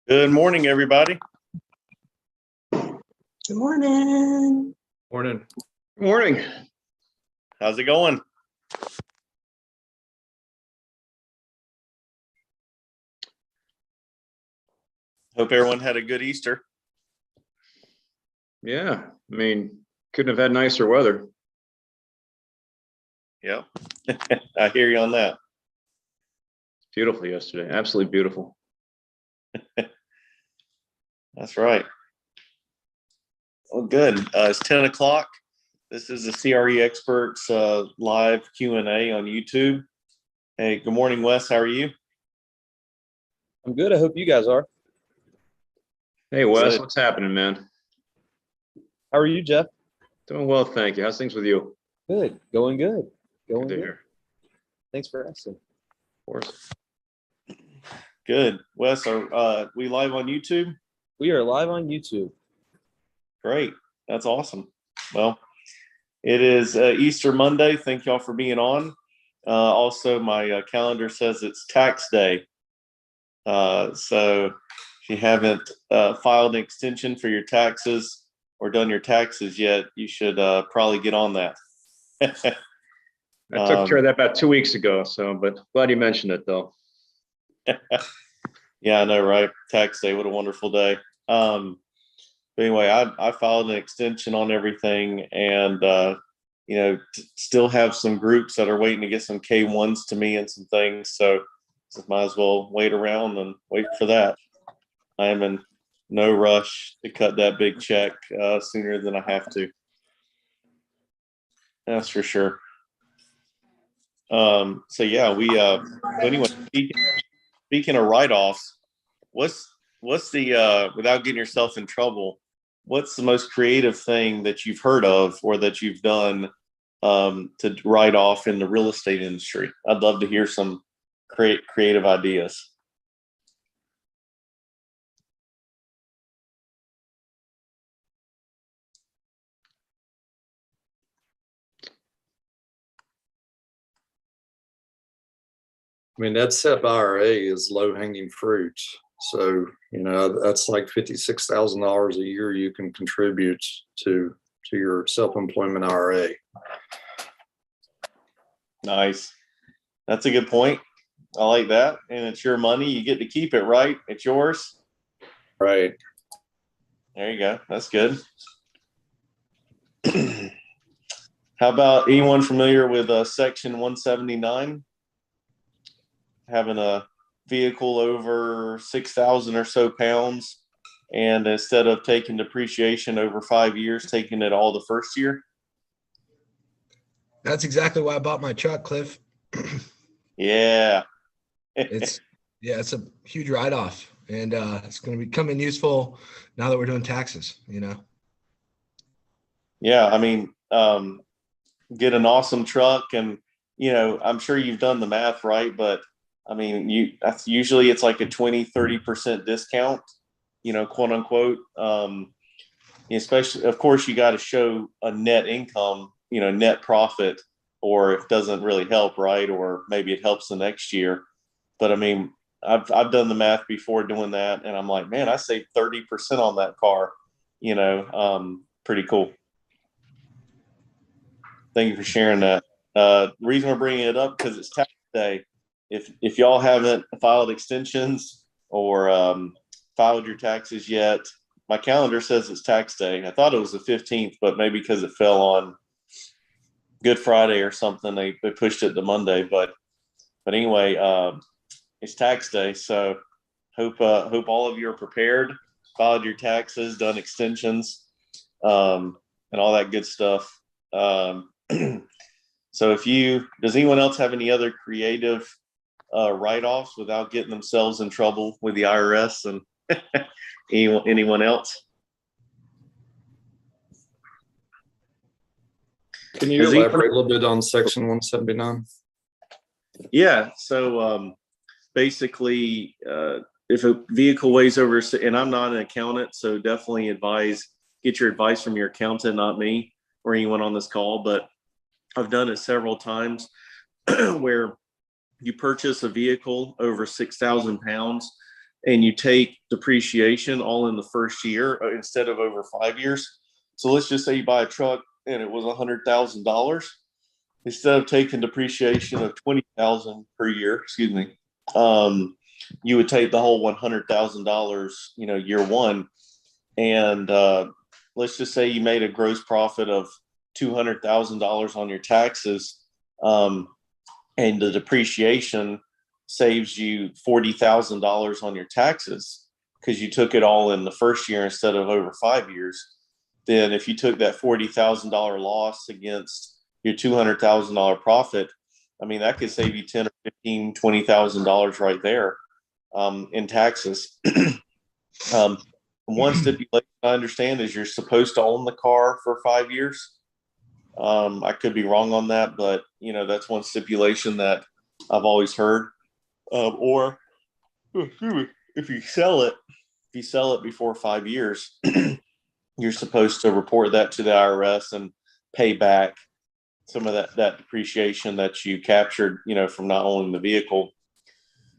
Good morning, everybody. Good morning. Morning. Morning. How's it going? Hope everyone had a good Easter. Yeah, I mean, couldn't have had nicer weather. Yeah, I hear you on that. Beautiful yesterday. Absolutely beautiful. That's right. Well, good. It's 10 o'clock. This is the CRE Experts live Q&A on YouTube. Hey, good morning, Wes. How are you? I'm good. I hope you guys are. Hey, Wes, Good. what's happening, man? How are you, Jeff? Doing well, thank you. How's things with you? Good. Going good. Going Good to good. hear. Thanks for asking. Of course. Good. Wes, are we live on YouTube? We are live on YouTube. Great. That's awesome. Well, it is Easter Monday. Thank y'all for being on. Also, my calendar says it's tax day. So if you haven't filed an extension for your taxes or done your taxes yet, you should probably get on that. I took care of that about 2 weeks ago, but glad you mentioned it, though. Yeah, I know, right? Tax day. What a wonderful day. But anyway, I filed an extension on everything, and still have some groups that are waiting to get some K1s to me and some things. So just might as well wait around and wait for that. I am in no rush to cut that big check sooner than I have to. That's for sure. So yeah, anyway, speaking of write-offs, what's the without getting yourself in trouble, what's the most creative thing that you've heard of or that you've done to write off in the real estate industry? I'd love to hear some creative ideas. I mean, that SEP IRA is low hanging fruit. So, that's like $56,000 a year you can contribute to your self-employment IRA. Nice. That's a good point. I like that. And it's your money. You get to keep it, right? It's yours. Right. There you go. That's good. How about anyone familiar with Section 179? Having a vehicle over 6,000 or so pounds, and instead of taking depreciation over 5 years, taking it all the first year. That's exactly why I bought my truck, Cliff. Yeah. It's a huge write-off, and it's going to be coming useful now that we're doing taxes. Yeah, I mean, get an awesome truck, and I'm sure you've done the math, right? But I mean, that's usually it's like a 20-30% discount, quote unquote. Especially, of course, you got to show a net income, net profit, or it doesn't really help, right? Or maybe it helps the next year. But I mean, I've done the math before doing that, and I'm like, man, I saved 30% on that car. Pretty cool. Thank you for sharing that. The reason we're bringing it up because it's tax day. If y'all haven't filed extensions or filed your taxes yet. My calendar says it's tax day. I thought it was the 15th, but maybe because it fell on Good Friday or something, they pushed it to Monday. But anyway, it's tax day, so hope all of you are prepared, filed your taxes, done extensions, and all that good stuff. So does anyone else have any other creative write-offs without getting themselves in trouble with the IRS and anyone else? Can you Has he- elaborate a little bit on section 179? Yeah. So basically, if a vehicle weighs over, and I'm not an accountant, so definitely get your advice from your accountant, not me or anyone on this call, but I've done it several times where you purchase a vehicle over 6,000 pounds and you take depreciation all in the first year instead of over 5 years. So let's just say you buy a truck and it was $100,000. Instead of taking depreciation of 20,000 per year, you would take the whole $100,000, year one. And let's just say you made a gross profit of $200,000 on your taxes, and the depreciation saves you $40,000 on your taxes because you took it all in the first year instead of over 5 years. Then if you took that $40,000 loss against your $200,000 profit, I mean, that could save you $10,000 or $15,000, $20,000 right there in taxes. One stipulation I understand is you're supposed to own the car for 5 years. I could be wrong on that, but that's one stipulation that I've always heard. Or if you sell it before 5 years, you're supposed to report that to the IRS and pay back some of that depreciation that you captured, from not owning the vehicle.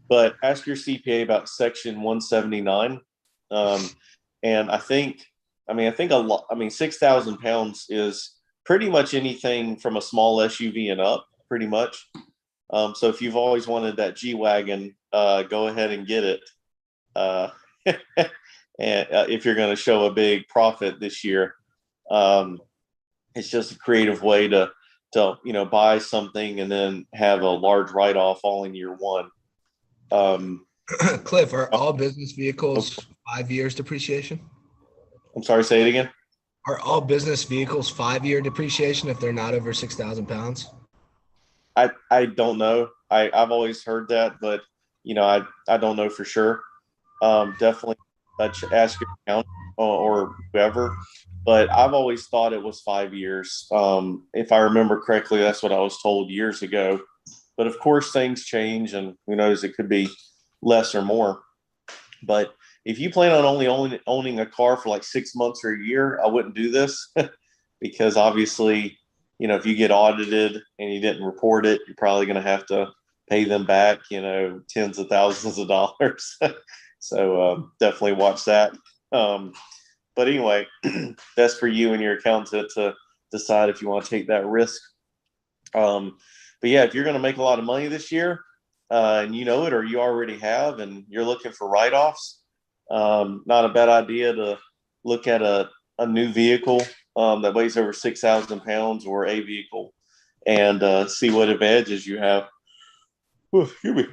But ask your CPA about section 179. And I think 6,000 pounds is pretty much anything from a small SUV and up, pretty much. So if you've always wanted that G-Wagon, go ahead and get it. And if you're going to show a big profit this year, it's just a creative way to buy something and then have a large write-off all in year one. Cliff, are all business vehicles 5 years depreciation? I'm sorry, say it again. Are all business vehicles 5-year depreciation if they're not over 6,000 pounds? I don't know. I've always heard that, but I don't know for sure. Definitely ask your accountant or whoever. But I've always thought it was 5 years. If I remember correctly, that's what I was told years ago. But of course, things change, and who knows, it could be less or more. But if you plan on only owning a car for like 6 months or a year, I wouldn't do this because obviously, if you get audited and you didn't report it, you're probably going to have to pay them back, tens of thousands of dollars. So definitely watch that. But anyway, that's for you and your accountant to decide if you want to take that risk. But yeah, if you're going to make a lot of money this year, and you know it, or you already have, and you're looking for write-offs, not a bad idea to look at a new vehicle that weighs over 6,000 pounds or a vehicle and see what advantages you have. Ooh, excuse me,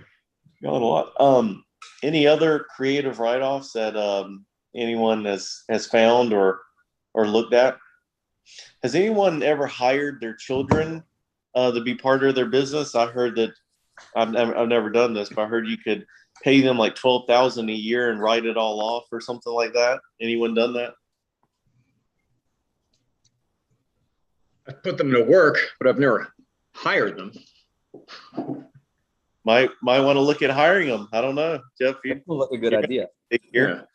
yelling a lot. Any other creative write-offs that anyone has found or looked at? Has anyone ever hired their children to be part of their business? I heard that I've never done this, but I heard you could pay them like $12,000 a year and write it all off or something like that. Anyone done that? I've put them to work, but I've never hired them. Might want to look at hiring them. I don't know, Jeff. You That look a good idea. here.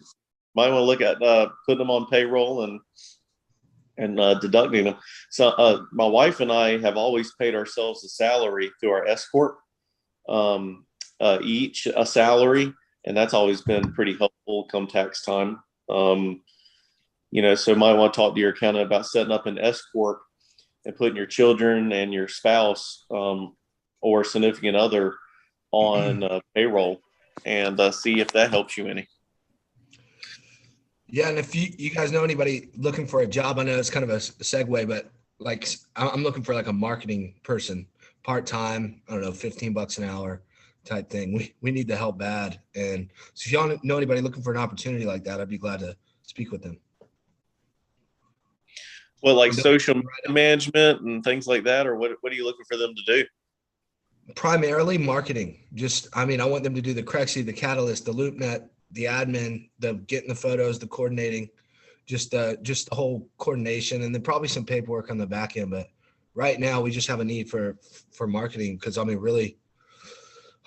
Might want to look at putting them on payroll and deducting them. So my wife and I have always paid ourselves a salary through our S corp, each a salary, and that's always been pretty helpful come tax time. So might want to talk to your accountant about setting up an S corp and putting your children and your spouse or significant other on payroll and see if that helps you any. Yeah, and if you guys know anybody looking for a job, I know it's kind of a segue, but like I'm looking for like a marketing person, part time. I don't know, $15 an hour type thing. We need the help bad, and so if y'all know anybody looking for an opportunity like that, I'd be glad to speak with them. Well, like I'm social media management and things like that, or what are you looking for them to do? primarily marketing. I want them to do the Crexy, the Catalyst, the LoopNet, the admin, the getting the photos, the coordinating, just the whole coordination, and then probably some paperwork on the back end. But right now, we just have a need for marketing because really,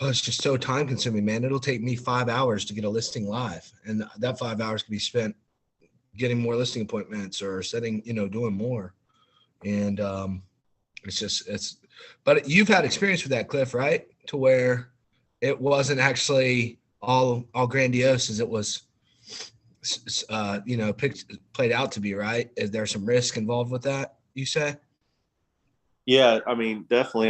it's just so time consuming, man. It'll take me 5 hours to get a listing live, and that 5 hours can be spent getting more listing appointments or setting, doing more. And but you've had experience with that, Cliff, right? To where it wasn't actually all grandiose as it was, played out to be, right? Is there some risk involved with that, you say? Yeah, I mean, definitely.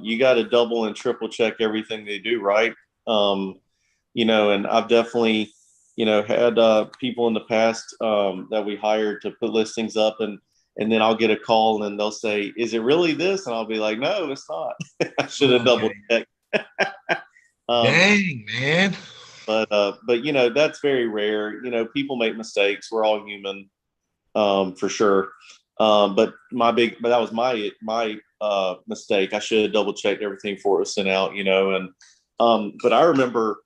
You got to double and triple check everything they do, right? And I've definitely, had people in the past that we hired to put listings up, and then I'll get a call and they'll say, "Is it really this?" And I'll be like, "No, it's not." I should have double checked. Dang, man. But that's very rare. People make mistakes. We're all human, for sure. But that was my mistake. I should have double checked everything before it was sent out. But I remember,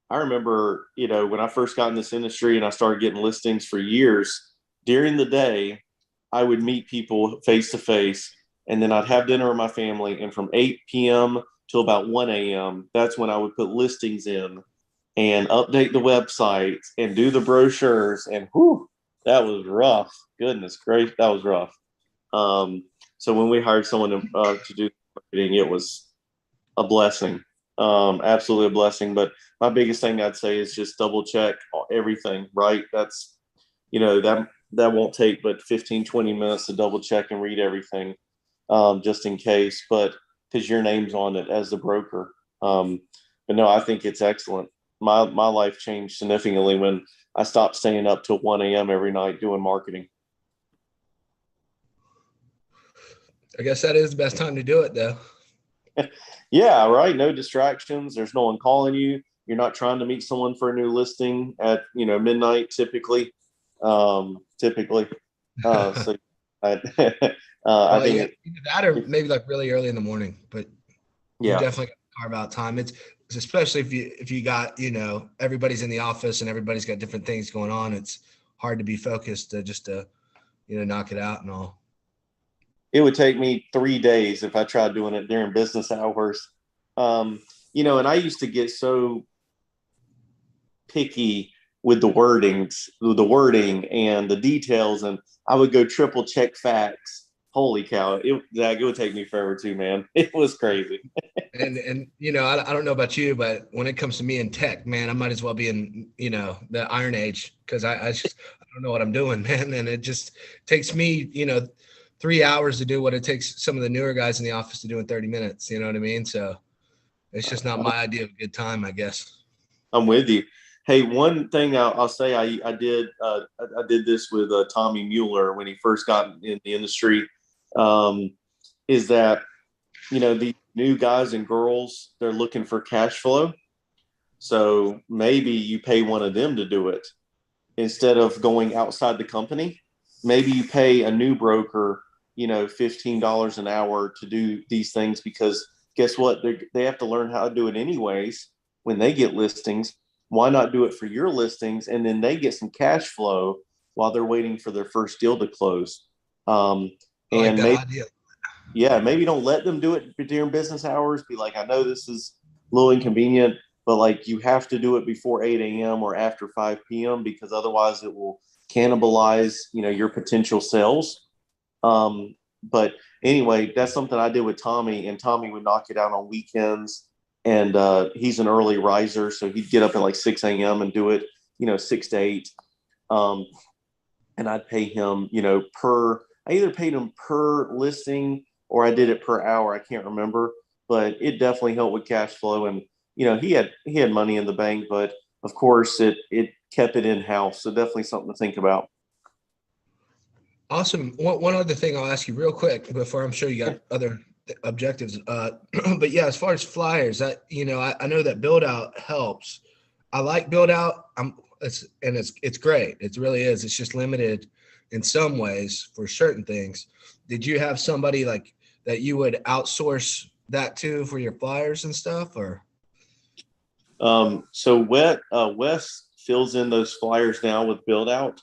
when I first got in this industry and I started getting listings for years, during the day, I would meet people face to face, and then I'd have dinner with my family. And from 8 p.m. till about 1 a.m., that's when I would put listings in and update the website and do the brochures. And whew, that was rough. Goodness gracious, that was rough. So when we hired someone to do marketing, it was a blessing. Absolutely a blessing. But my biggest thing I'd say is just double check everything, right? That's, that won't take but 15, 20 minutes to double check and read everything, just in case, but because your name's on it as the broker. But no, I think it's excellent. My life changed significantly when I stopped staying up till 1 a.m. every night doing marketing. I guess that is the best time to do it, though. Yeah, right. No distractions. There's no one calling you. You're not trying to meet someone for a new listing at midnight typically. So I Well, think yeah, either that or maybe like really early in the morning, but you yeah, definitely got to carve out time. It's especially if you got, everybody's in the office and everybody's got different things going on. It's hard to be focused to knock it out and all. it would take me 3 days if I tried doing it during business hours. And I used to get so picky with the wording and the details, and I would go triple check facts. Holy cow! Zach, it would take me forever too, man. It was crazy. And I don't know about you, but when it comes to me in tech, man, I might as well be in the Iron Age because I don't know what I'm doing, man, and it just takes me 3 hours to do what it takes some of the newer guys in the office to do in 30 minutes. You know what I mean? So it's just not my idea of a good time, I guess. I'm with you. Hey, one thing I'll say I did this with Tommy Mueller when he first got in the industry, is that the new guys and girls, they're looking for cash flow. So maybe you pay one of them to do it instead of going outside the company. Maybe you pay a new broker, $15 an hour to do these things, because guess what? They have to learn how to do it anyways when they get listings. Why not do it for your listings, and then they get some cash flow while they're waiting for their first deal to close? I like And that maybe, idea. yeah, maybe don't let them do it during business hours. Be like, I know this is a little inconvenient, but like you have to do it before 8 a.m. or after 5 p.m. because otherwise it will cannibalize, your potential sales. But anyway, that's something I did with Tommy, and Tommy would knock it out on weekends. And he's an early riser, so he'd get up at like 6 a.m. and do it, 6 to 8. And I'd pay him, I either paid him per listing or I did it per hour. I can't remember, but it definitely helped with cash flow. And, he had money in the bank, but of course it kept it in house. So definitely something to think about. Awesome. One other thing I'll ask you real quick before I'm sure you got other objectives. But yeah, as far as flyers, I know that build out helps. I like build out. It's great. It really is. It's just limited in some ways for certain things. Did you have somebody like that you would outsource that to for your flyers and stuff, or? So Wes fills in those flyers now with build out.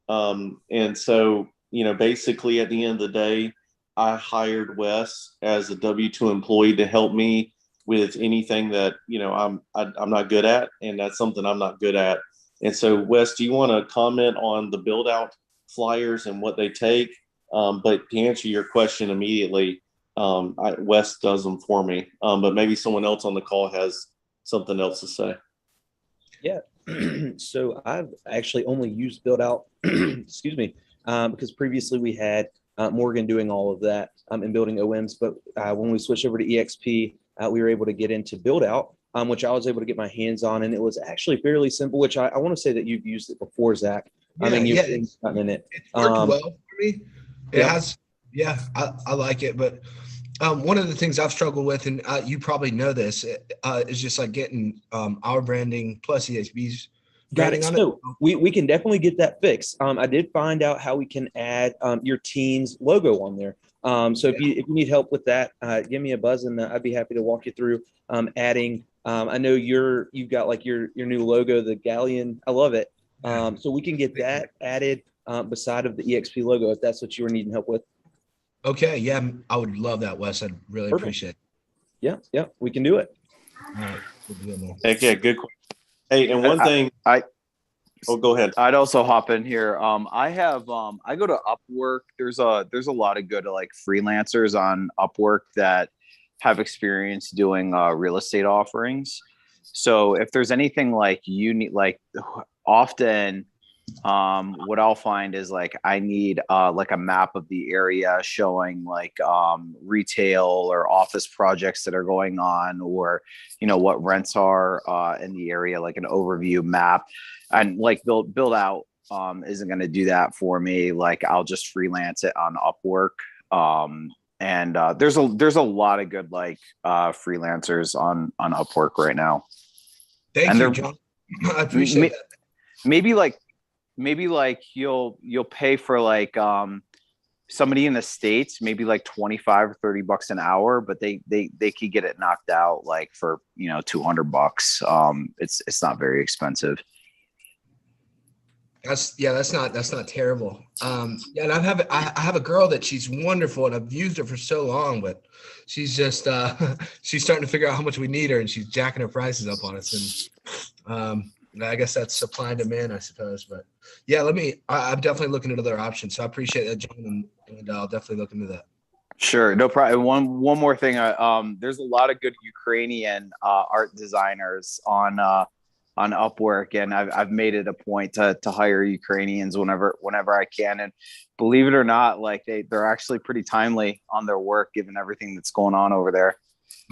And so, basically at the end of the day, I hired Wes as a W-2 employee to help me with anything that, I'm not good at. And that's something I'm not good at. And so Wes, do you want to comment on the build out flyers and what they take? But to answer your question immediately, Wes does them for me. But maybe someone else on the call has something else to say. Yeah. So I've actually only used build out, excuse me, because previously we had Morgan doing all of that and building OMs. But when we switched over to EXP, we were able to get into build out, which I was able to get my hands on. And it was actually fairly simple, which I want to say that you've used it before, Zach. You've gotten in it. It's worked well for me. It yeah. has. Yeah, I like it. But one of the things I've struggled with, and you probably know this, is just like getting our branding plus EXP's branding on So it. we can definitely get that fixed. I did find out how we can add your team's logo on there. So if you need help with that, give me a buzz and I'd be happy to walk you through adding. I know you've got like your new logo, the Galleon. I love it. So we can get that added beside of the EXP logo if that's what you were needing help with. Okay, yeah, I would love that, Wes. I'd really Perfect. appreciate it. Yeah, we can do it. All right. Good deal, man. Heck yeah, good. Hey, and one thing. Go ahead. I'd also hop in here. I go to Upwork. There's a lot of good like freelancers on Upwork that have experience doing real estate offerings. So if there's anything like you need, like often what I'll find is like I need like a map of the area showing like retail or office projects that are going on, or what rents are in the area, like an overview map. And like build out isn't going to do that for me. Like I'll just freelance it on Upwork. And there's a lot of good like freelancers on Upwork right now. Thank you, John. I appreciate that. Maybe like you'll pay for like somebody in the States, maybe like 25 or 30 bucks an hour, but they could get it knocked out like for $200. It's not very expensive. That's not terrible. And I have a girl that she's wonderful and I've used her for so long, but she's just she's starting to figure out how much we need her and she's jacking her prices up on us. And I guess that's supply and demand, I suppose. But yeah, I'm definitely looking at other options. So I appreciate that, John, and I'll definitely look into that. Sure, no problem. One more thing. There's a lot of good Ukrainian art designers on Upwork, and I've made it a point to hire Ukrainians whenever I can. And believe it or not, like they're actually pretty timely on their work given everything that's going on over there.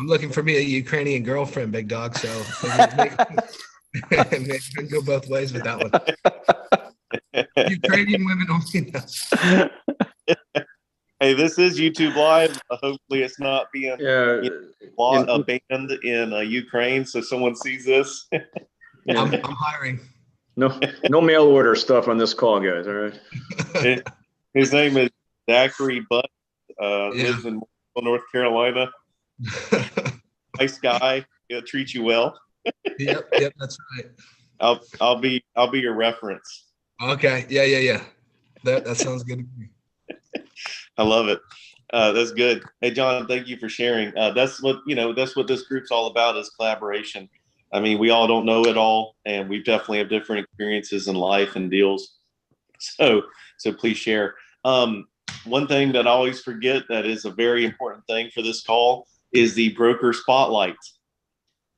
I'm looking for me a Ukrainian girlfriend, big dog. So maybe we can go both ways with that one. Ukrainian women only know. Hey, this is YouTube Live. Hopefully, it's not being banned in Ukraine, so someone sees this. I'm hiring. No mail order stuff on this call, guys. All right. His name is Zachary Butt. Lives in North Carolina. Nice guy. He'll treat you well. Yep, that's right. I'll be your reference. Okay. Yeah. That sounds good to me. I love it. That's good. Hey, John, thank you for sharing. That's what this group's all about, is collaboration. I mean, we all don't know it all, and we definitely have different experiences in life and deals. So please share. One thing that I always forget that is a very important thing for this call is the broker spotlight.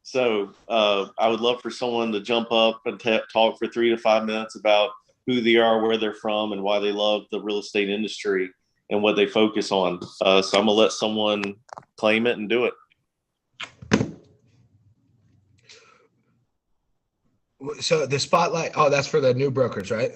So I would love for someone to jump up and talk for 3 to 5 minutes about who they are, where they're from, and why they love the real estate industry and what they focus on. So I'm gonna let someone claim it and do it. So the spotlight, oh, that's for the new brokers, right?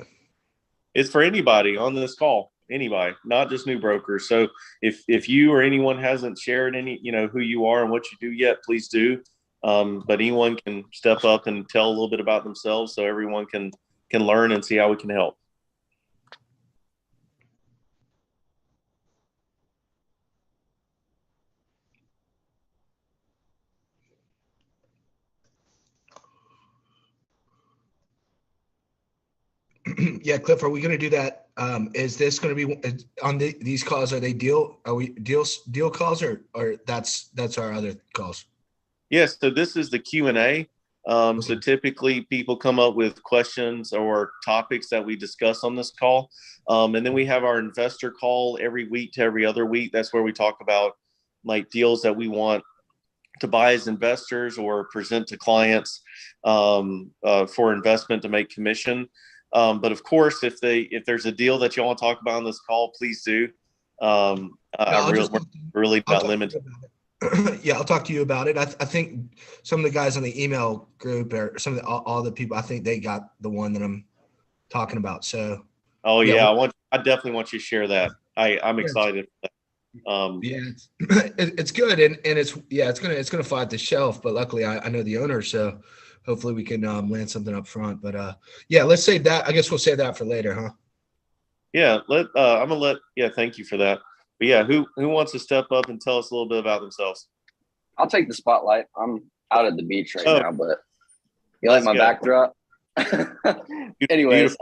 It's for anybody on this call, anybody, not just new brokers. So if you or anyone hasn't shared any, who you are and what you do yet, please do. But anyone can step up and tell a little bit about themselves so everyone can learn and see how we can help. Yeah, Cliff, are we going to do that? Is this going to be on these calls? Are we deal calls or that's our other calls? Yes. So this is the Q&A. So typically people come up with questions or topics that we discuss on this call. And then we have our investor call every week to every other week. That's where we talk about like deals that we want to buy as investors or present to clients for investment to make commission. But of course, if there's a deal that you want to talk about on this call, please do. We're really not limited. Yeah, I'll talk to you about it. I think some of the guys on the email group or some of all the people, I think they got the one that I'm talking about. So. Oh yeah, I definitely want you to share that. I'm excited. Yeah, it's good, and it's gonna fly at the shelf. But luckily, I know the owner, so hopefully we can land something up front. But yeah, let's save that. I guess we'll save that for later, huh? Yeah, I'm gonna let. Yeah, thank you for that. But yeah, who wants to step up and tell us a little bit about themselves? I'll take the spotlight. I'm out at the beach right now, but you like my backdrop? Anyways,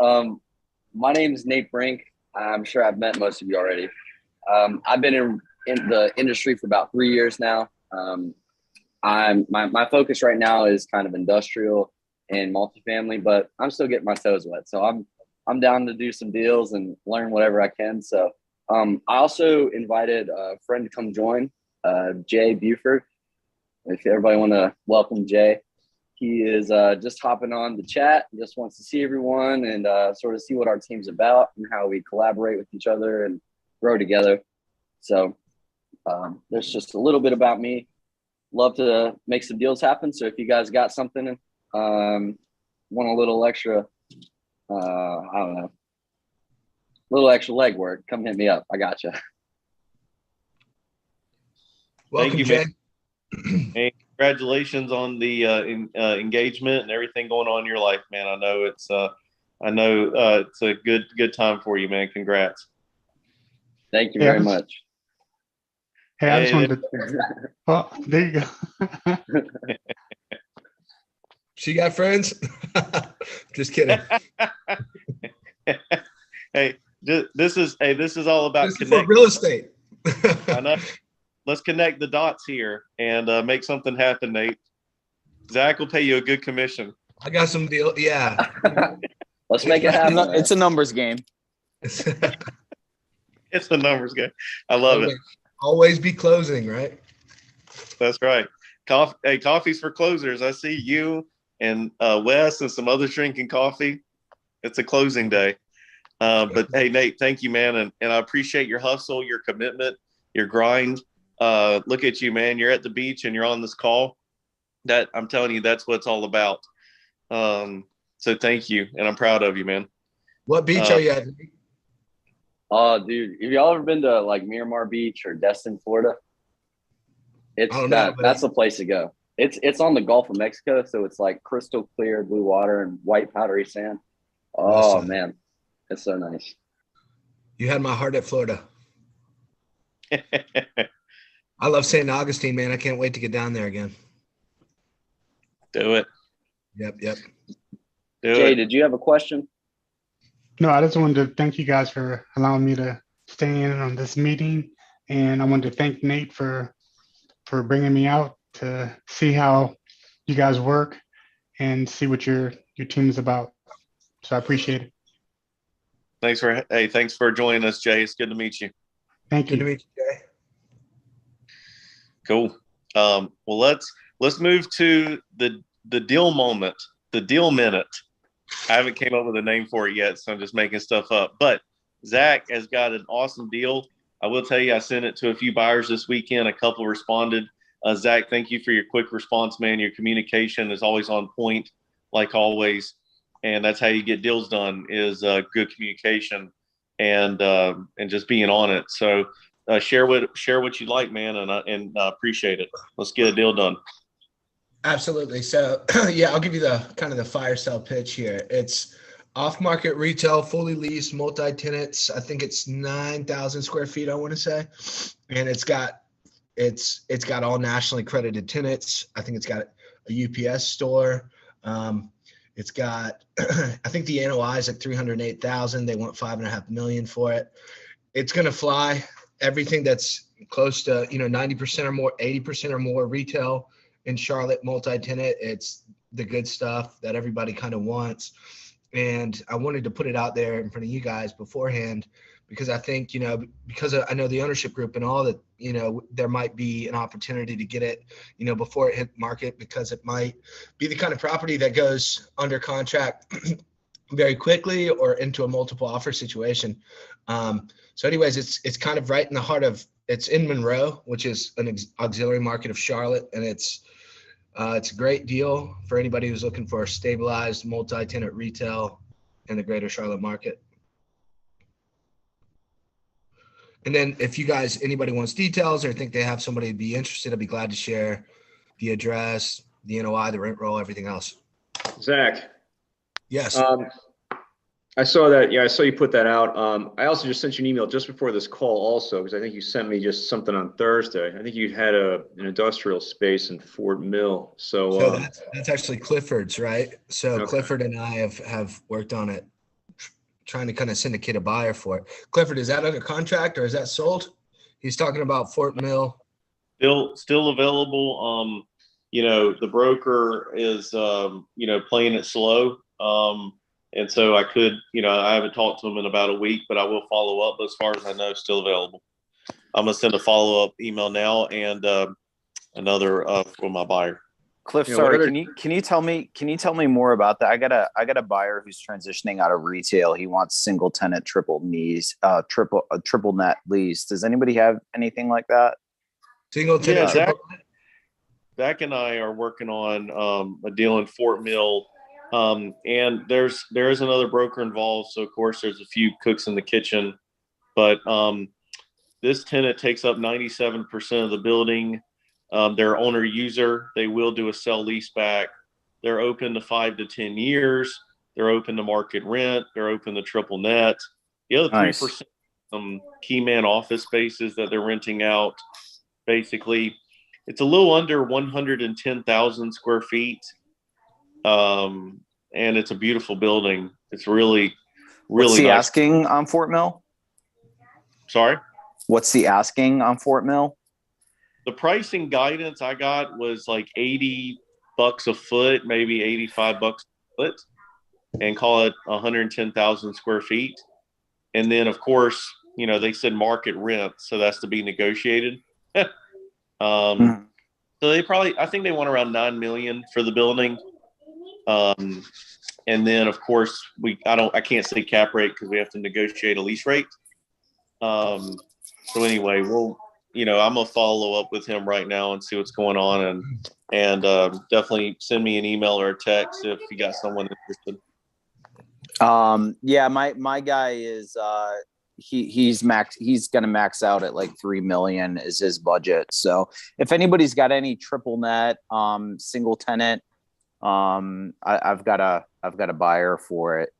my name is Nate Brink. I'm sure I've met most of you already. I've been in the industry for about 3 years now. My focus right now is kind of industrial and multifamily, but I'm still getting my toes wet. So I'm down to do some deals and learn whatever I can. So I also invited a friend to come join, Jay Buford. If everybody want to welcome Jay, he is just hopping on the chat, just wants to see everyone and sort of see what our team's about and how we collaborate with each other and grow together. So there's just a little bit about me. Love to make some deals happen. So if you guys got something, want a little extra, I don't know, little extra legwork, come hit me up. I got you. Welcome, Thank you, Jay. Hey, congratulations on the engagement and everything going on in your life, man. I know it's a good time for you, man. Congrats. Thank you very much. Hey, I just wanted to. Oh, there you go. She got friends? Just kidding. Hey, this is all about this is for real estate. I know. Let's connect the dots here and make something happen, Nate. Zach will pay you a good commission. I got some deal. Yeah. Let's make it happen. It's a numbers game. It's the numbers game. I love it. Always be closing, right? That's right. Coffee's for closers. I see you and Wes and some others drinking coffee. It's a closing day. But hey, Nate, thank you, man. And I appreciate your hustle, your commitment, your grind. Look at you, man. You're at the beach and you're on this call. That I'm telling you, that's what it's all about. So thank you. And I'm proud of you, man. What beach are you at? Oh, dude, have y'all ever been to like Miramar Beach or Destin, Florida? That's the place to go. It's on the Gulf of Mexico, so it's like crystal clear blue water and white powdery sand. Oh, awesome. Man, it's so nice. You had my heart at Florida. I love St. Augustine, man. I can't wait to get down there again. Do it. Yep. Jay, did you have a question? No, I just wanted to thank you guys for allowing me to stay in on this meeting. And I wanted to thank Nate for bringing me out to see how you guys work and see what your team is about. So I appreciate it. Thanks for joining us, Jay. It's good to meet you. Thank you. Good to meet you, Jay. Cool. Well, let's move to the deal moment, the deal minute. I haven't came up with a name for it yet, so I'm just making stuff up. But Zach has got an awesome deal. I will tell you, I sent it to a few buyers this weekend. A couple responded. Zach, thank you for your quick response, man. Your communication is always on point. like always. And that's how you get deals done is good communication and just being on it. So share what you like, man, and appreciate it. Let's get a deal done. Absolutely. So yeah, I'll give you the kind of the fire sale pitch here. It's off-market retail, fully leased, multi-tenants. I think it's 9,000 square feet, I want to say. And it's got all nationally credited tenants. I think it's got a UPS store. It's got, I think the NOI is at 308,000. They want 5.5 million for it. It's going to fly. Everything that's close to, 90% or more, 80% or more retail in Charlotte, multi-tenant. It's the good stuff that everybody kind of wants. And I wanted to put it out there in front of you guys beforehand, because I think, because I know the ownership group and all that, there might be an opportunity to get it, before it hit market, because it might be the kind of property that goes under contract very quickly or into a multiple offer situation. So anyways, it's kind of right in the heart of, it's in Monroe, which is an auxiliary market of Charlotte. And it's a great deal for anybody who's looking for stabilized multi-tenant retail in the greater Charlotte market. And then if you guys, anybody wants details or think they have somebody to be interested, I'd be glad to share the address, the NOI, the rent roll, everything else. Zach. Yes. I saw that. Yeah, I saw you put that out. I also just sent you an email just before this call also, because I think you sent me just something on Thursday. I think you had an industrial space in Fort Mill. So that's actually Clifford's, right? So okay. Clifford and I have worked on it, trying to kind of syndicate a buyer for it. Clifford, is that under contract or is that sold? He's talking about Fort Mill. Still available. The broker is, playing it slow. And so I could, I haven't talked to him in about a week, but I will follow up. But as far as I know, still available. I'm gonna send a follow-up email now and another for my buyer. Cliff, sorry, can you tell me more about that? I got a buyer who's transitioning out of retail. He wants single tenant triple net lease. Does anybody have anything like that? Single tenant triple net? Zach and I are working on a deal in Fort Mill. And there is another broker involved. So of course there's a few cooks in the kitchen, but this tenant takes up 97% of the building. They're owner user. They will do a sell lease back. They're open to 5 to 10 years. They're open to market rent. They're open to triple net. The other 3%, key man office spaces that they're renting out. Basically, it's a little under 110,000 square feet. And it's a beautiful building. It's really What's the nice. Asking on Fort Mill? Sorry? What's the asking on Fort Mill? The pricing guidance I got was like $80 a foot, maybe $85 a foot, and call it 110,000 square feet. And then of course, they said market rent, so that's to be negotiated. So I think they want around 9 million for the building. And then of course I can't say cap rate because we have to negotiate a lease rate. So anyway, I'm gonna follow up with him right now and see what's going on, and definitely send me an email or a text if you got someone interested. Yeah, my guy is he's gonna max out at like 3 million is his budget. So if anybody's got any triple net single tenant, I've got a buyer for it.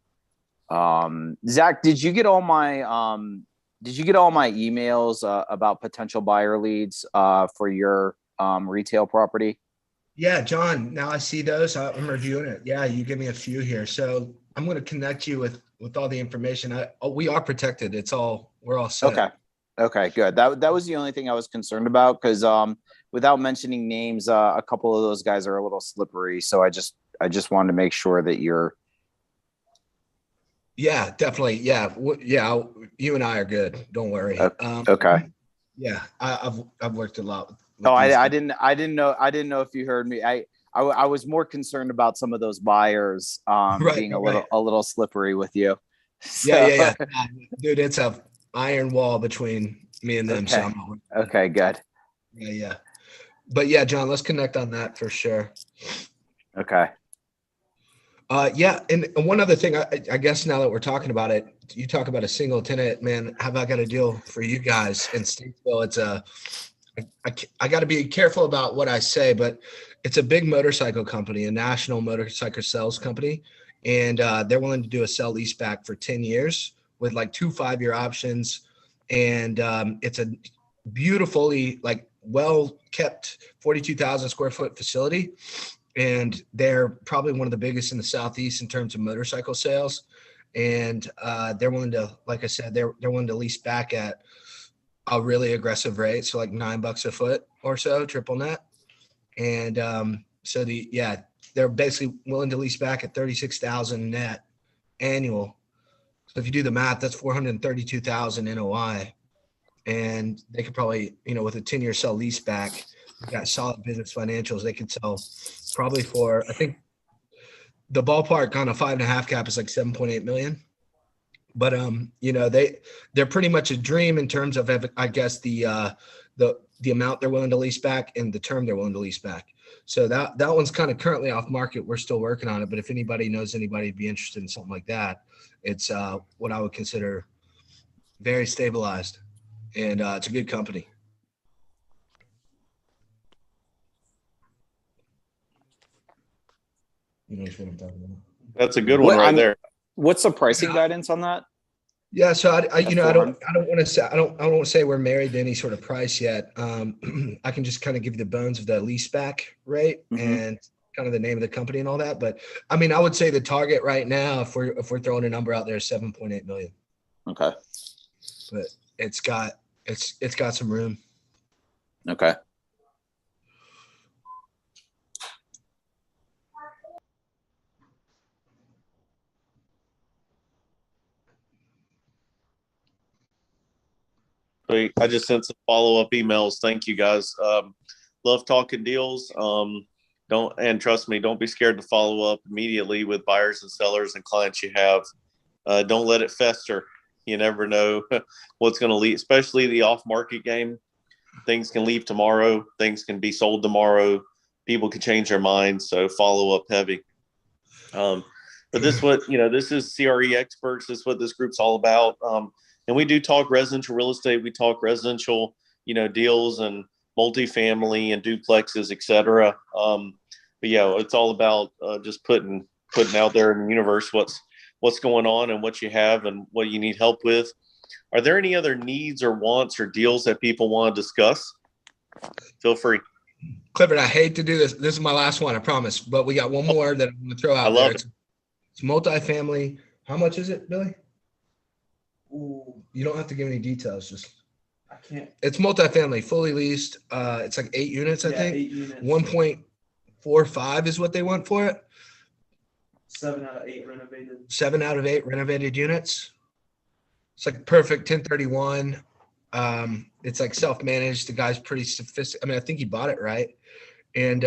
Zach, did you get all my emails about potential buyer leads for your retail property? Yeah, John, now I see those. I'm reviewing it. Yeah, you give me a few here. So I'm going to connect you with all the information. We are protected. We're all set. Okay, good. That was the only thing I was concerned about, because without mentioning names, a couple of those guys are a little slippery. So I just wanted to make sure that you're. Yeah, definitely. Yeah. You and I are good. Don't worry. Okay. Yeah. I've worked a lot. I didn't know if you heard me. I was more concerned about some of those buyers being a little slippery with you. So. Yeah. Dude, it's a iron wall between me and them. Okay. Okay, good. Yeah. But yeah, John, let's connect on that for sure. Okay. Yeah, and one other thing, I guess now that we're talking about it, you talk about a single tenant, man. How about I got a deal for you guys in Statesville? It's I got to be careful about what I say, but it's a big motorcycle company, a national motorcycle sales company, and they're willing to do a sell lease back for 10 years with like 2 5-year options, and it's a beautifully like well kept 42,000 square foot facility. And they're probably one of the biggest in the Southeast in terms of motorcycle sales. And they're willing to, like I said, they're willing to lease back at a really aggressive rate. So like $9 a foot or so, triple net. And they're basically willing to lease back at 36,000 net annual. So if you do the math, that's 432,000 NOI. And they could probably, with a 10-year sell lease back, got solid business financials. They could sell probably for, I think the ballpark on a 5.5 cap is like 7.8 million. But they're pretty much a dream in terms of, I guess, the amount they're willing to lease back and the term they're willing to lease back. So that one's kind of currently off market. We're still working on it, but if anybody knows anybody who'd be interested in something like that, it's what I would consider very stabilized, and it's a good company. You know what I'm talking about. That's a good one right there. What's the pricing guidance on that? Yeah, so I don't want to say we're married to any sort of price yet. I can just kind of give you the bones of the lease back rate and kind of the name of the company and all that. But I mean, I would say the target right now, if we're throwing a number out there, is 7.8 million. Okay. But it's got some room. Okay. I just sent some follow-up emails. Thank you guys. Love talking deals. Trust me, don't be scared to follow up immediately with buyers and sellers and clients you have. Don't let it fester. You never know what's going to leave, especially the off-market game. Things can leave tomorrow. Things can be sold tomorrow. People can change their minds. So follow up heavy. But this is CRE experts. This is what this group's all about. And we do talk residential real estate. We talk residential, deals and multifamily and duplexes, et cetera. But yeah, it's all about just putting out there in the universe what's going on and what you have and what you need help with. Are there any other needs or wants or deals that people want to discuss? Feel free. Clifford, I hate to do this. This is my last one, I promise. But we got one more that I'm going to throw out. I love it. It's multifamily. How much is it, Billy? Ooh, you don't have to give any details. Just I can't. It's multifamily, fully leased. It's like 8 units, I think. 8 units. 1.45 is what they want for it. 7 out of 8 renovated. 7 out of 8 renovated units. It's like perfect 1031. It's like self-managed. The guy's pretty sophisticated. I mean, I think he bought it right. And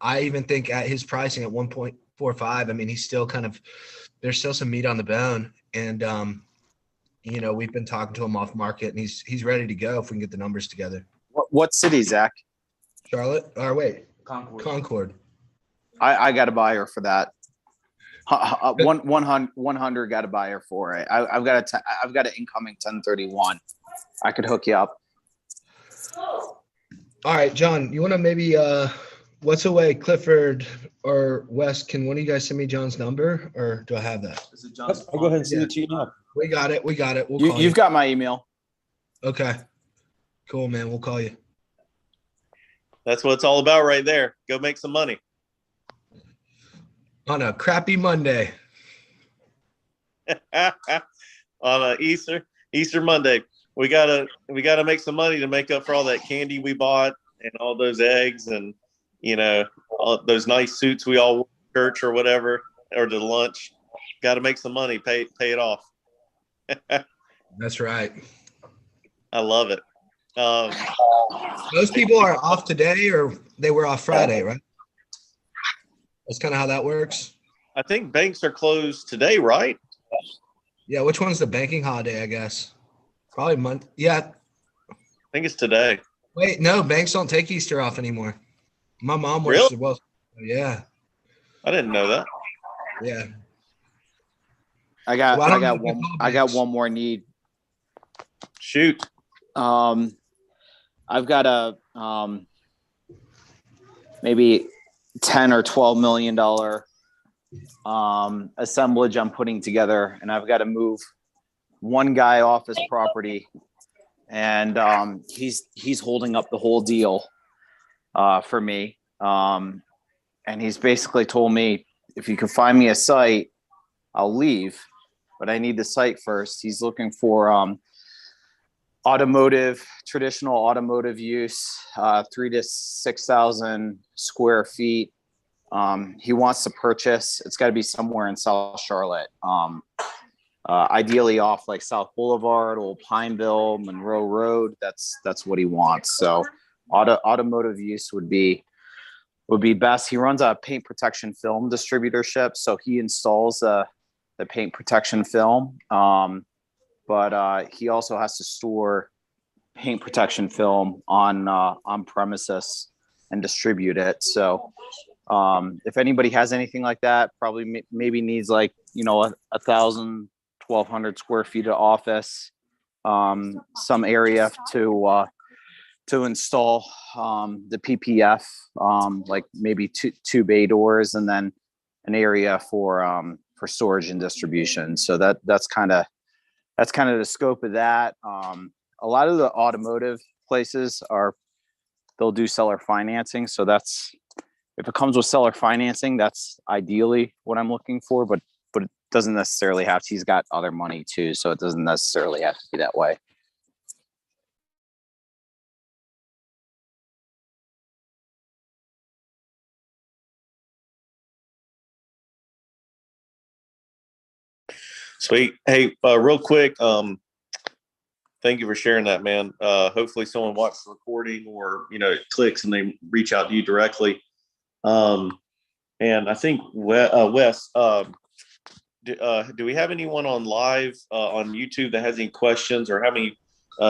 I even think at his pricing at 1.45, I mean, he's still there's still some meat on the bone. And we've been talking to him off market, and he's ready to go if we can get the numbers together. What city, Zach? Charlotte? Or wait, Concord. I got a buyer for that. 100 got a buyer for it. I've got an incoming 1031. I could hook you up. All right, John, you want to maybe what's a way, Clifford or Wes, can one of you guys send me John's number, or do I have that? Is it John's? I'll go ahead and send it to you now. We got it. You've got my email. Okay. Cool, man. We'll call you. That's what it's all about right there. Go make some money. On a crappy Monday. On a Easter Monday. We gotta make some money to make up for all that candy we bought and all those eggs and all those nice suits we all wore to church or whatever, or to lunch. Got to make some money, pay it off. That's right. I love it. Most people are off today, or they were off Friday, right? That's kind of how that works. I think banks are closed today, right? Yeah. Which one's the banking holiday? I guess probably month. Yeah. I think it's today. Wait, no, banks don't take Easter off anymore. My mom works as well. Yeah. I didn't know that. Yeah. I got Well, I don't know if one. you I got call one more need. Shoot. I've got a maybe 10 or 12 million dollar assemblage I'm putting together, and I've got to move one guy off his property, and he's holding up the whole deal for me. And he's basically told me, if you can find me a site, I'll leave, but I need the site first. He's looking for traditional automotive use, 3,000 to 6,000 square feet. He wants to purchase. It's got to be somewhere in South Charlotte, ideally off like South Boulevard, Old Pineville, Monroe Road. That's what he wants. So automotive use would be best. He runs a paint protection film distributorship, so he installs the paint protection film, but he also has to store paint protection film on premises and distribute it. So if anybody has anything like that, probably maybe needs like 1,000, 1,200 square feet of office, some area to install the PPF, like maybe two bay doors, and then an area for storage and distribution. So that's kind of the scope of that. A lot of the automotive places they'll do seller financing. So if it comes with seller financing, that's ideally what I'm looking for, but it doesn't necessarily have to. He's got other money too, so it doesn't necessarily have to be that way. Sweet. Hey, real quick, thank you for sharing that, man. Hopefully someone watched the recording, or clicks and they reach out to you directly. And I think Wes, do we have anyone on live on YouTube that has any questions, or how many?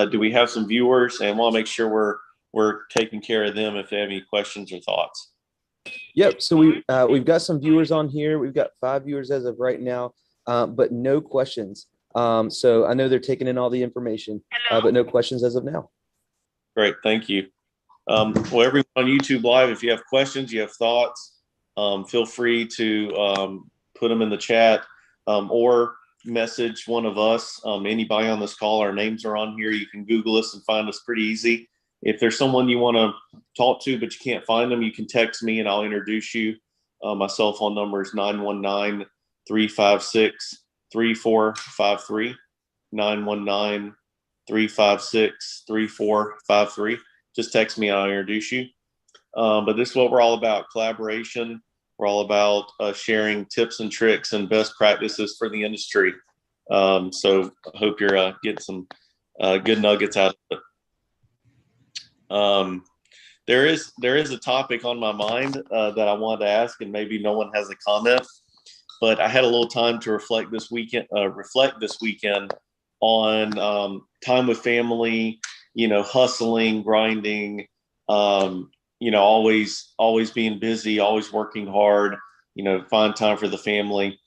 Do we have some viewers? And want to make sure we're taking care of them if they have any questions or thoughts. Yep. So we've got some viewers on here. We've got 5 viewers as of right now, but no questions. So I know they're taking in all the information, but no questions as of now. Great, thank you. Well, everyone on YouTube Live, if you have questions, you have thoughts, feel free to put them in the chat, or message one of us. Anybody on this call, our names are on here. You can Google us and find us pretty easy. If there's someone you want to talk to but you can't find them, you can text me and I'll introduce you. My cell phone number is 919-356-3453. 919-356-3453. Just text me and I'll introduce you. But this is what we're all about: collaboration. We're all about sharing tips and tricks and best practices for the industry. So I hope you're getting some good nuggets out of it. There is a topic on my mind that I wanted to ask, and maybe no one has a comment, but I had a little time to reflect this weekend on time with family, hustling, grinding, always being busy, always working hard, find time for the family.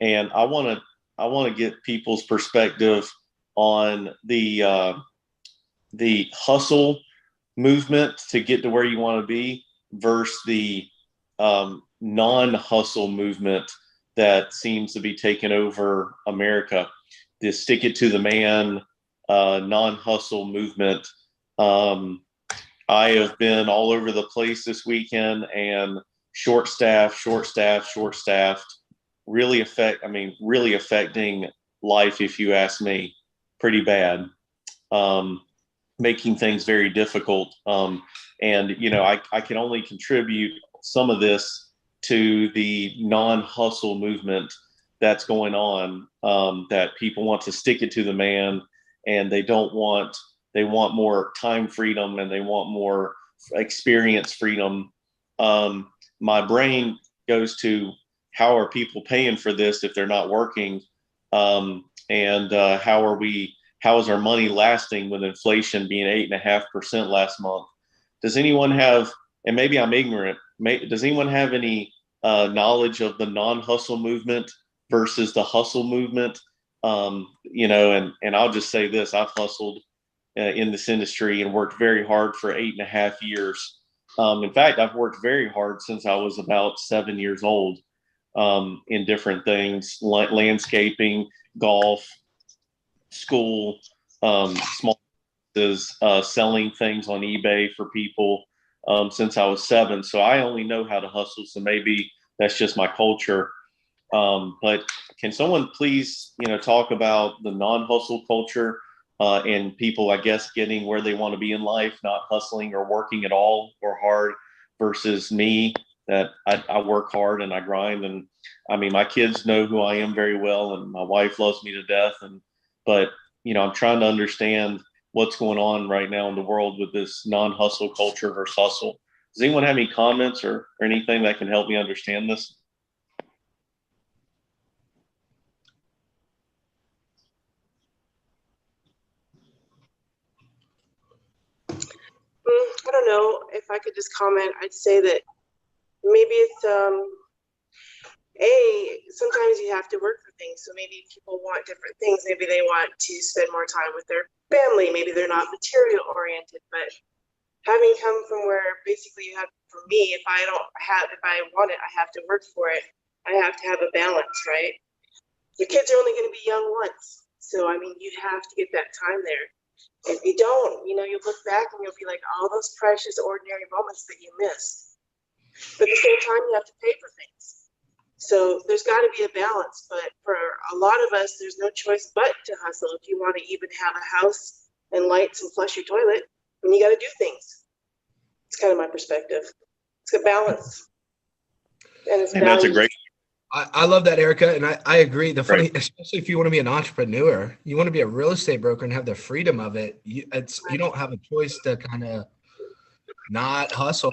And I want to get people's perspective on the hustle movement to get to where you want to be versus the non-hustle movement that seems to be taking over America. The stick it to the man, non-hustle movement. I have been all over the place this weekend, and short-staffed, really affecting life, if you ask me, pretty bad. Making things very difficult. And I can only contribute some of this to the non-hustle movement that's going on, that people want to stick it to the man, and they want more time freedom, and they want more experience freedom. My brain goes to, how are people paying for this if they're not working? And how is our money lasting with inflation being 8.5% last month? Does anyone have, and maybe I'm ignorant, does anyone have any knowledge of the non-hustle movement versus the hustle movement. You know, and I'll just say this: I've hustled in this industry and worked very hard for 8.5 years. In fact, I've worked very hard since I was about 7 years old, in different things, landscaping, golf, school, small businesses, selling things on eBay for people, since I was 7. So I only know how to hustle. So maybe that's just my culture. But can someone please, you know, talk about the non-hustle culture, and people, I guess, getting where they want to be in life, not hustling or working at all or hard, versus me, that I work hard and I grind. And I mean, my kids know who I am very well, and my wife loves me to death. But, you know, I'm trying to understand what's going on right now in the world with this non-hustle culture versus hustle. Does anyone have any comments or anything that can help me understand this? I don't know if I could just comment. I'd say that maybe it's sometimes you have to work for things. So maybe people want different things. Maybe they want to spend more time with their family. Maybe they're not material oriented. But having come from where basically you have, for me, if I want it, I have to work for it. I have to have a balance, right? Your kids are only going to be young once. So, I mean, you have to get that time there. If you don't, you know, you'll look back and you'll be like, all those precious, ordinary moments that you missed. But at the same time, you have to pay for things. So there's got to be a balance. But for a lot of us, there's no choice but to hustle. If you want to even have a house and lights and flush your toilet, then you got to do things. It's kind of my perspective. It's a balance. And it's And that's a great. I love that, Erica, and I agree. The funny, especially if you want to be an entrepreneur, you want to be a real estate broker and have the freedom of it. You don't have a choice to kind of not hustle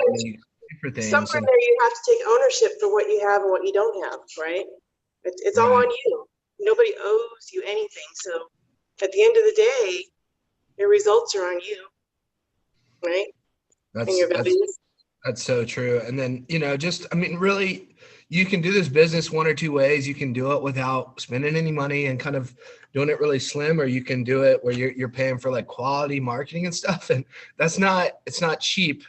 for things. Somewhere there, you have to take ownership for what you have and what you don't have, right? It's all on you. Nobody owes you anything. So at the end of the day, your results are on you, right? And your values. That's so true. And then, you know, just, I mean, really, you can do this business one or two ways. You can do it without spending any money and kind of doing it really slim, or you can do it where you're paying for like quality marketing and stuff. And it's not cheap.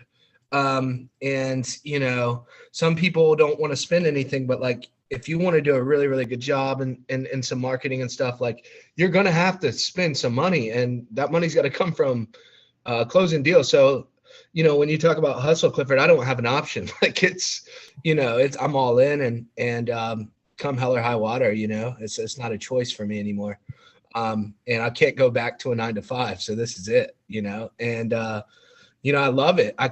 And, you know, some people don't want to spend anything, but like, if you want to do a really, really good job and some marketing and stuff, like, you're going to have to spend some money, and that money's got to come from closing deals. So, you know, when you talk about hustle, Clifford, I don't have an option. Like, it's, you know, I'm all in, and come hell or high water, you know, it's not a choice for me anymore. And I can't go back to a 9-to-5. So this is it, you know, and, you know, I love it. I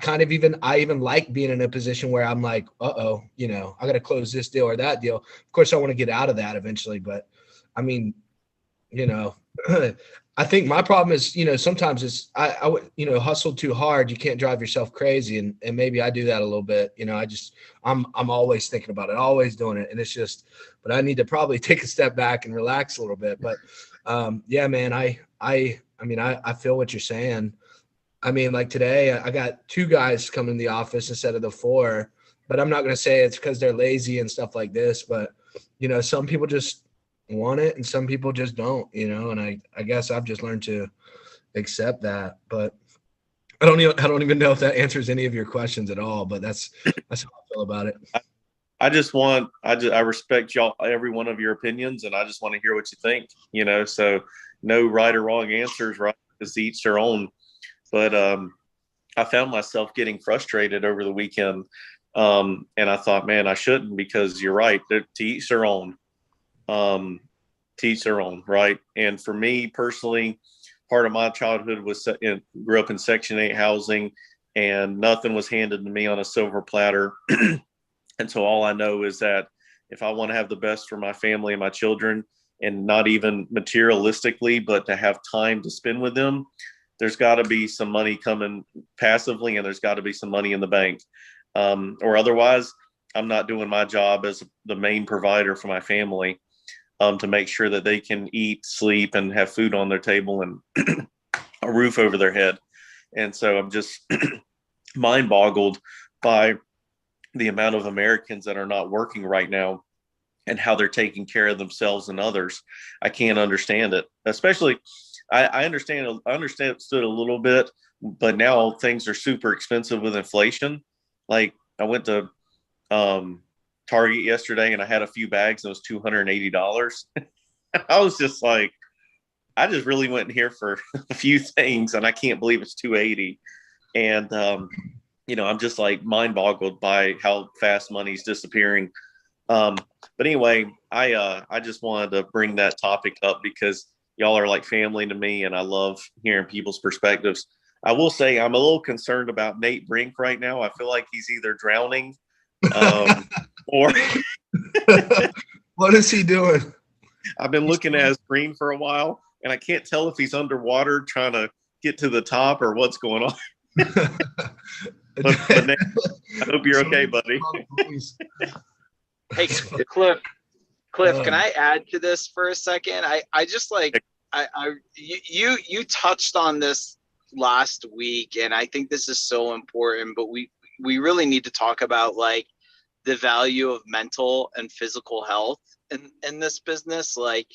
even like being in a position where I'm like, you know, I got to close this deal or that deal. Of course, I want to get out of that eventually, but I mean, you know, I think my problem is, you know, sometimes it's, I would, you know, hustle too hard. You can't drive yourself crazy. And maybe I do that a little bit, you know, I'm always thinking about it, always doing it. And it's just, but I need to probably take a step back and relax a little bit. But yeah, man, I mean, I feel what you're saying. I mean, like today I got 2 guys coming in the office instead of the 4, but I'm not going to say it's because they're lazy and stuff like this, but you know, some people just want it and some people just don't, you know, and I guess I've just learned to accept that. But I don't even know if that answers any of your questions at all, but that's how I feel about it. I respect y'all, every one of your opinions, and I just want to hear what you think, you know, so no right or wrong answers, right? Because each their own. But I found myself getting frustrated over the weekend. And I thought, man, I shouldn't, because you're right. To each their own. To each their own, right? And for me personally, part of my childhood grew up in Section 8 housing, and nothing was handed to me on a silver platter. And so all I know is that if I want to have the best for my family and my children, and not even materialistically, but to have time to spend with them, there's got to be some money coming passively, and there's got to be some money in the bank. Or otherwise, I'm not doing my job as the main provider for my family, to make sure that they can eat, sleep, and have food on their table and a roof over their head. And so I'm just mind boggled by the amount of Americans that are not working right now and how they're taking care of themselves and others. I can't understand it. Especially, I understand a little bit, but now things are super expensive with inflation. Like I went to Target yesterday and I had a few bags and it was $280. I was just like, I just really went in here for a few things and I can't believe it's 280. And I'm just like mind boggled by how fast money's disappearing. But anyway, I just wanted to bring that topic up because y'all are like family to me and I love hearing people's perspectives. I will say I'm a little concerned about Nate Brink right now. I feel like he's either drowning or What is he doing? I've been looking at his screen for a while and I can't tell if he's underwater trying to get to the top or what's going on. but Nate, I hope you're okay, buddy. Hey, Cliff, can I add to this for a second? I just like, you touched on this last week, and I think this is so important, but we really need to talk about like the value of mental and physical health in this business. Like,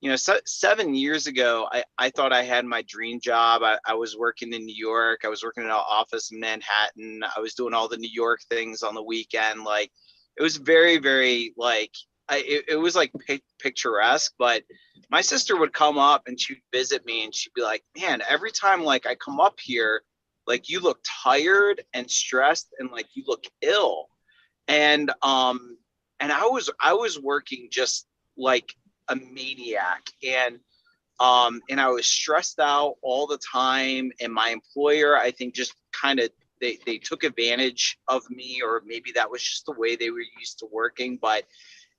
7 years ago, I thought I had my dream job. I was working in New York. I was working in an office in Manhattan. I was doing all the New York things on the weekend. Like, it was very, very like, it was like picturesque, but my sister would come up and she'd visit me and she'd be like, man, every time like I come up here, like you look tired and stressed and like you look ill. And I was working just like a maniac and I was stressed out all the time. And my employer, I think just kind of, they took advantage of me, or maybe that was just the way they were used to working, but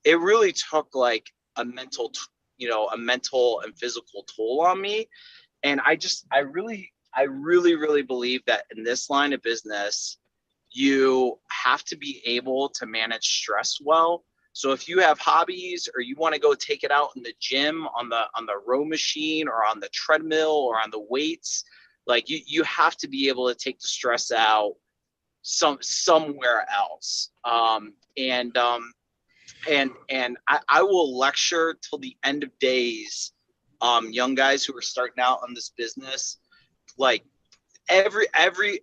it really took like a mental and physical toll on me. And I really believe that in this line of business, you have to be able to manage stress well. So if you have hobbies or you want to go take it out in the gym on the row machine or on the treadmill or on the weights, like you have to be able to take the stress out somewhere else. And I will lecture till the end of days, young guys who are starting out on this business. Like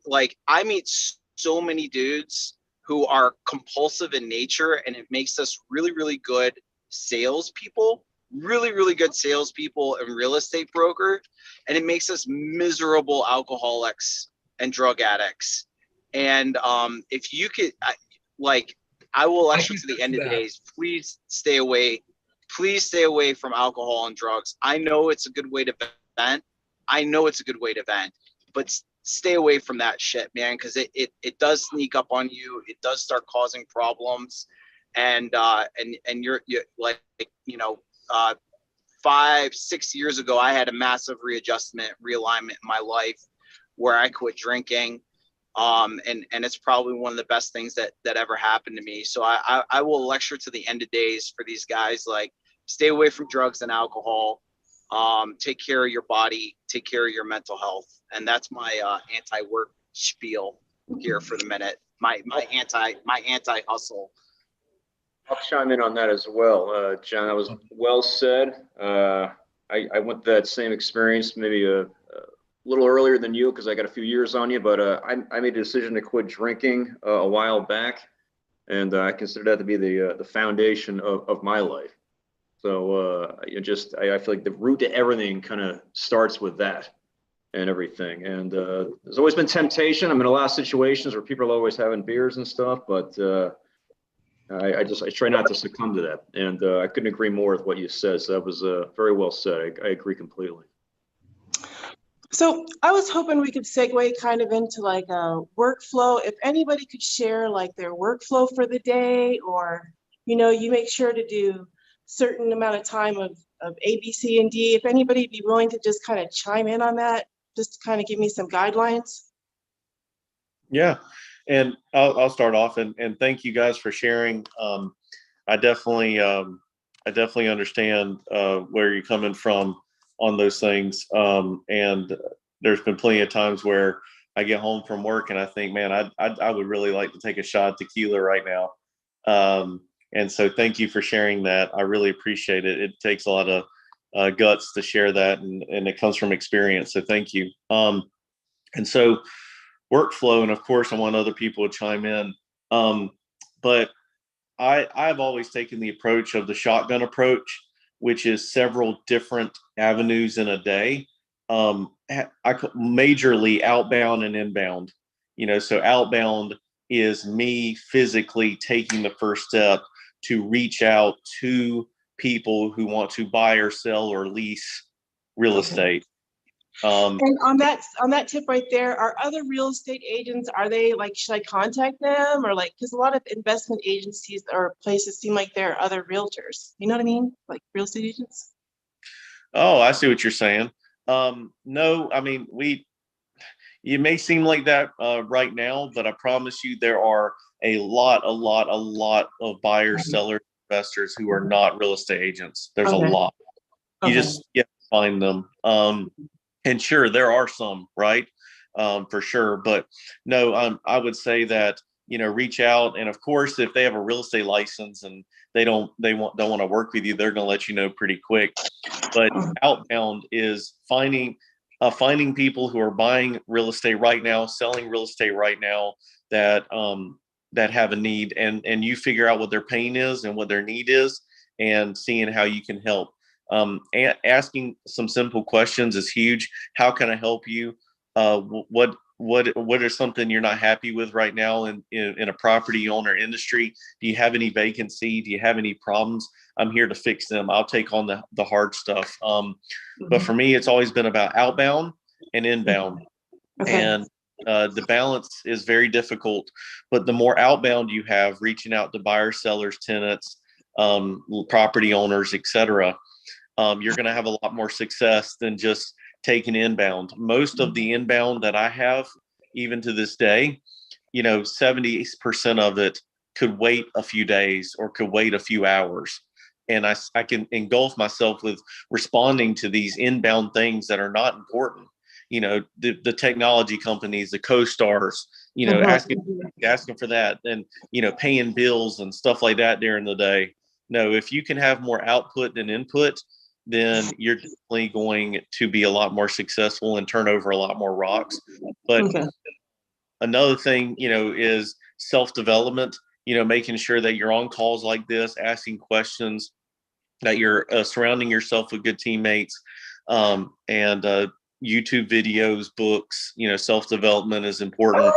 like I meet so many dudes who are compulsive in nature, and it makes us really, really good salespeople, really good salespeople and real estate broker. And it makes us miserable alcoholics and drug addicts. And if you could, I will lecture to the end of the days, please stay away from alcohol and drugs. I know it's a good way to vent. But stay away from that shit, man, because it does sneak up on you. It does start causing problems. And you're like, 5-6 years ago, I had a massive realignment in my life where I quit drinking. And it's probably one of the best things that ever happened to me. So I will lecture to the end of days for these guys, like stay away from drugs and alcohol, take care of your body, take care of your mental health. And that's my anti-work spiel here for the minute. My anti-hustle. I'll chime in on that as well. John, that was well said. I went that same experience, maybe a little earlier than you, because I got a few years on you, but I made a decision to quit drinking a while back, and I consider that to be the foundation of my life. So I feel like the root to everything kind of starts with that and everything. And there's always been temptation. I'm in a lot of situations where people are always having beers and stuff, but I try not to succumb to that. And I couldn't agree more with what you said. So that was very well said. I agree completely. So I was hoping we could segue kind of into like a workflow. If anybody could share like their workflow for the day, or, you make sure to do certain amount of time of A, B, C, and D. If anybody would be willing to just kind of chime in on that, just to kind of give me some guidelines. Yeah. And I'll start off and thank you guys for sharing. I definitely understand where you're coming from on those things. And there's been plenty of times where I get home from work and I think, man, I would really like to take a shot of tequila right now. And so thank you for sharing that. I really appreciate it. It takes a lot of guts to share that, and it comes from experience. So thank you. And so workflow, and of course I want other people to chime in. But I've always taken the approach of the shotgun approach, which is several different avenues in a day. Majorly outbound and inbound, so outbound is me physically taking the first step to reach out to people who want to buy or sell or lease real estate. And on that tip right there, are other real estate agents, are they like, should I contact them, or like, because a lot of investment agencies or places seem like there are other realtors, you know what I mean? Like real estate agents. Oh, I see what you're saying. No, I mean, you may seem like that right now, but I promise you there are a lot of buyers, sellers, investors who are not real estate agents. There's a lot. You just have to find them. And sure, there are some, right? For sure. But no, I would say that, reach out. And of course, if they have a real estate license and they don't want to work with you, they're going to let you know pretty quick. But outbound is finding people who are buying real estate right now, selling real estate right now, that have a need, and you figure out what their pain is and what their need is, and seeing how you can help. Asking some simple questions is huge. How can I help you? What is something you're not happy with right now in a property owner industry? Do you have any vacancy? Do you have any problems? I'm here to fix them. I'll take on the hard stuff. But for me, it's always been about outbound and inbound. And the balance is very difficult. But the more outbound you have, reaching out to buyers, sellers, tenants, property owners, etc., you're going to have a lot more success than just taking inbound. Most of the inbound that I have, even to this day, 70% of it could wait a few days or could wait a few hours. And I can engulf myself with responding to these inbound things that are not important. The technology companies, the co-stars, asking for that, and, paying bills and stuff like that during the day. No, if you can have more output than input, then you're definitely going to be a lot more successful and turn over a lot more rocks. But another thing, is self-development, making sure that you're on calls like this, asking questions, that you're surrounding yourself with good teammates, and YouTube videos, books, self-development is important.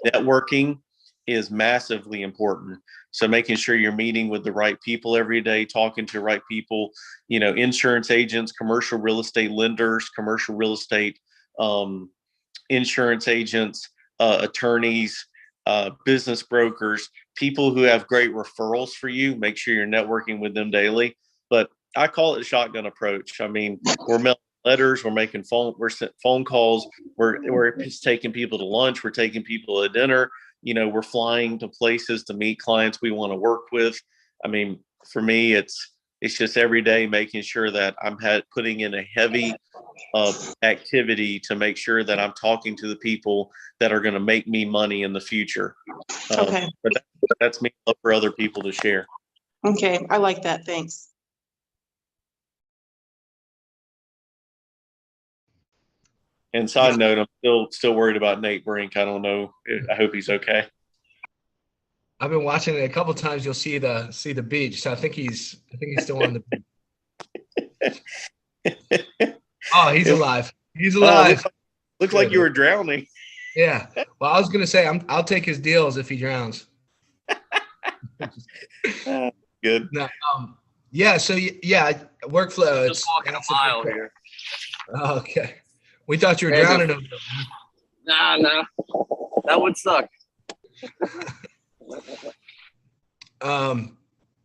Networking is massively important. So making sure you're meeting with the right people every day, talking to the right people, insurance agents, commercial real estate lenders, commercial real estate insurance agents, attorneys, business brokers, people who have great referrals for you. Make sure you're networking with them daily. But I call it a shotgun approach. I mean, we're mailing letters, we're sending phone calls, we're just taking people to lunch, we're taking people to dinner. We're flying to places to meet clients we want to work with. I mean, for me, it's just every day making sure that I'm putting in a heavy activity to make sure that I'm talking to the people that are going to make me money in the future. But that's me for other people to share. Okay, I like that. Thanks. And side note, I'm still worried about Nate Brink. I don't know. I hope he's okay. I've been watching it a couple times. You'll see the beach. So I think he's still on the beach. Oh, he's alive. He's alive. Looks like you were drowning. Yeah. Well, I was gonna say I'll take his deals if he drowns. Good. No, yeah. So yeah, workflow. Just walking a mile here. Okay. We thought you were drowning over there. Nah. That would suck.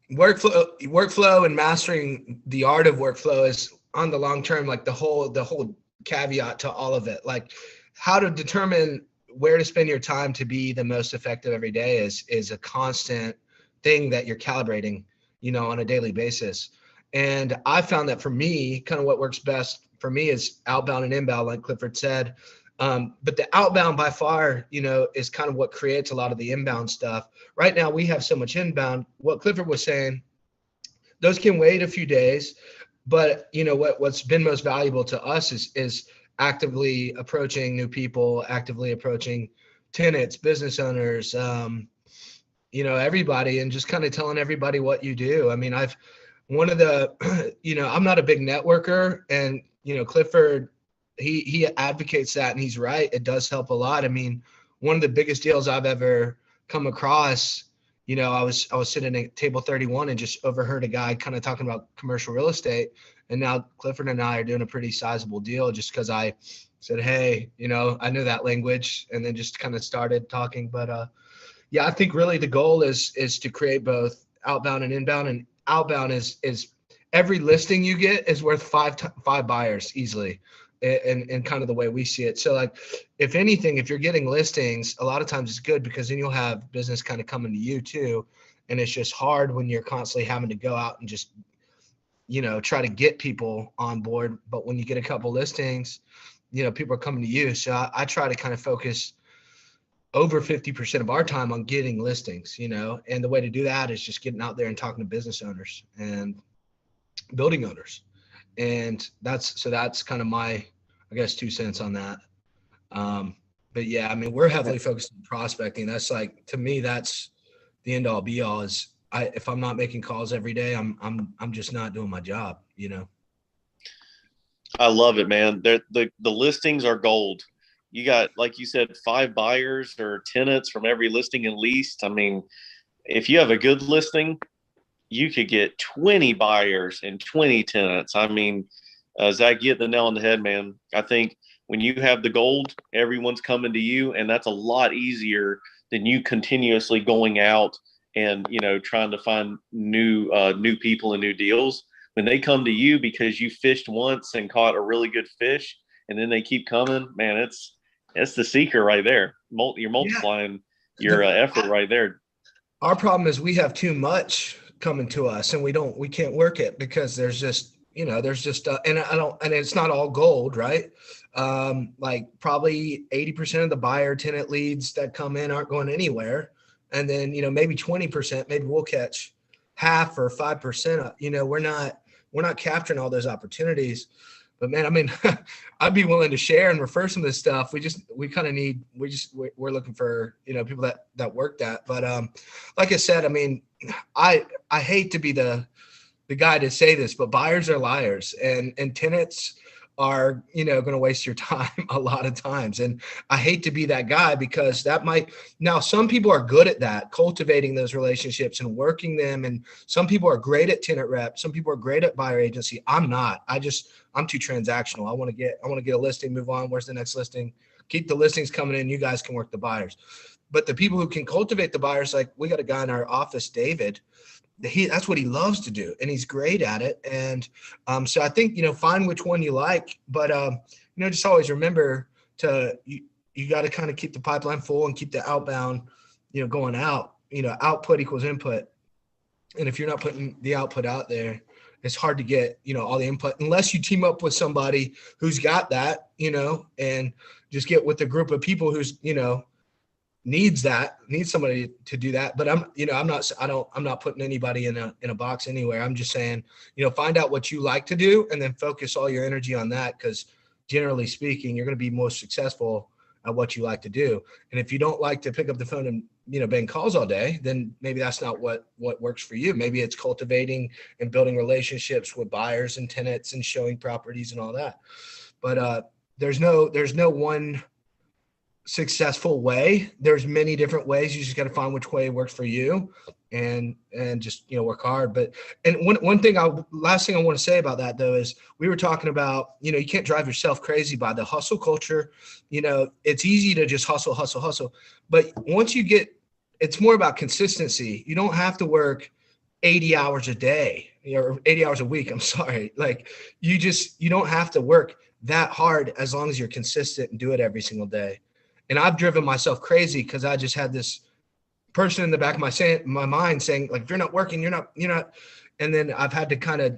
Workflow and mastering the art of workflow is on the long term, like the whole caveat to all of it. Like how to determine where to spend your time to be the most effective every day is a constant thing that you're calibrating, on a daily basis. And I found that for me, kind of what works best for me is outbound and inbound, like Clifford said. But the outbound by far, is kind of what creates a lot of the inbound stuff. Right now we have so much inbound. What Clifford was saying, those can wait a few days, but what's been most valuable to us is actively approaching new people, actively approaching tenants, business owners, everybody, and just kind of telling everybody what you do. I mean, I'm not a big networker, and, Clifford, he advocates that, and he's right. It does help a lot. I mean, one of the biggest deals I've ever come across, I was sitting at table 31 and just overheard a guy kind of talking about commercial real estate. And now Clifford and I are doing a pretty sizable deal just because I said, hey, I knew that language, and then just kind of started talking. But yeah, I think really the goal is to create both outbound and inbound. And outbound is every listing you get is worth five buyers easily. And kind of the way we see it. So like, if anything, if you're getting listings, a lot of times it's good because then you'll have business kind of coming to you too. And it's just hard when you're constantly having to go out and just, try to get people on board. But when you get a couple listings, people are coming to you. So I try to kind of focus over 50% of our time on getting listings, and the way to do that is just getting out there and talking to business owners and building owners. And that's kind of my, I guess, 2 cents on that. But yeah, I mean, we're heavily focused on prospecting. That's like, to me, that's the end all be all. Is if I'm not making calls every day, I'm just not doing my job, I love it, man. The listings are gold. You got, like you said, 5 buyers or tenants from every listing and leased. I mean, if you have a good listing, you could get 20 buyers and 20 tenants. I mean, Zach, you hit the nail on the head, man. I think when you have the gold, everyone's coming to you, and that's a lot easier than you continuously going out and, trying to find new people and new deals. When they come to you because you fished once and caught a really good fish, and then they keep coming, man, it's the secret right there. You're multiplying your effort right there. Our problem is we have too much coming to us, and we can't work it because there's just and it's not all gold, right? Like probably 80% of the buyer tenant leads that come in aren't going anywhere. And then, maybe 20%, maybe we'll catch half or 5%. We're not capturing all those opportunities. But man, I mean, I'd be willing to share and refer some of this stuff. We're looking for, people that work that. But like I said, I mean, I hate to be the guy to say this, but buyers are liars, and tenants are, going to waste your time a lot of times. And I hate to be that guy because now some people are good at that, cultivating those relationships and working them. And some people are great at tenant rep. Some people are great at buyer agency. I'm not. I'm too transactional. I want to get a listing, move on. Where's the next listing? Keep the listings coming in. You guys can work the buyers. But the people who can cultivate the buyers, like we got a guy in our office, David, that's what he loves to do, and he's great at it. And so I think, find which one you like, but just always remember you got to kind of keep the pipeline full and keep the outbound, going out. Output equals input. And if you're not putting the output out there, it's hard to get, all the input unless you team up with somebody who's got that, and just get with a group of people who's, needs somebody to do that. But I'm not putting anybody in a box anywhere. I'm just saying, find out what you like to do and then focus all your energy on that. Because generally speaking, you're going to be most successful at what you like to do. And if you don't like to pick up the phone and, bang calls all day, then maybe that's not what works for you. Maybe it's cultivating and building relationships with buyers and tenants and showing properties and all that. But there's no one successful way. There's many different ways. You just got to find which way works for you and just, work hard. But, and last thing I want to say about that though, is we were talking about, you can't drive yourself crazy by the hustle culture. It's easy to just hustle. But once you it's more about consistency. You don't have to work 80 hours a day or 80 hours a week. I'm sorry. Like you don't have to work that hard as long as you're consistent and do it every single day. And I've driven myself crazy because I just had this person in the back of my mind saying, like, if you're not working, you're not. And then I've had to kind of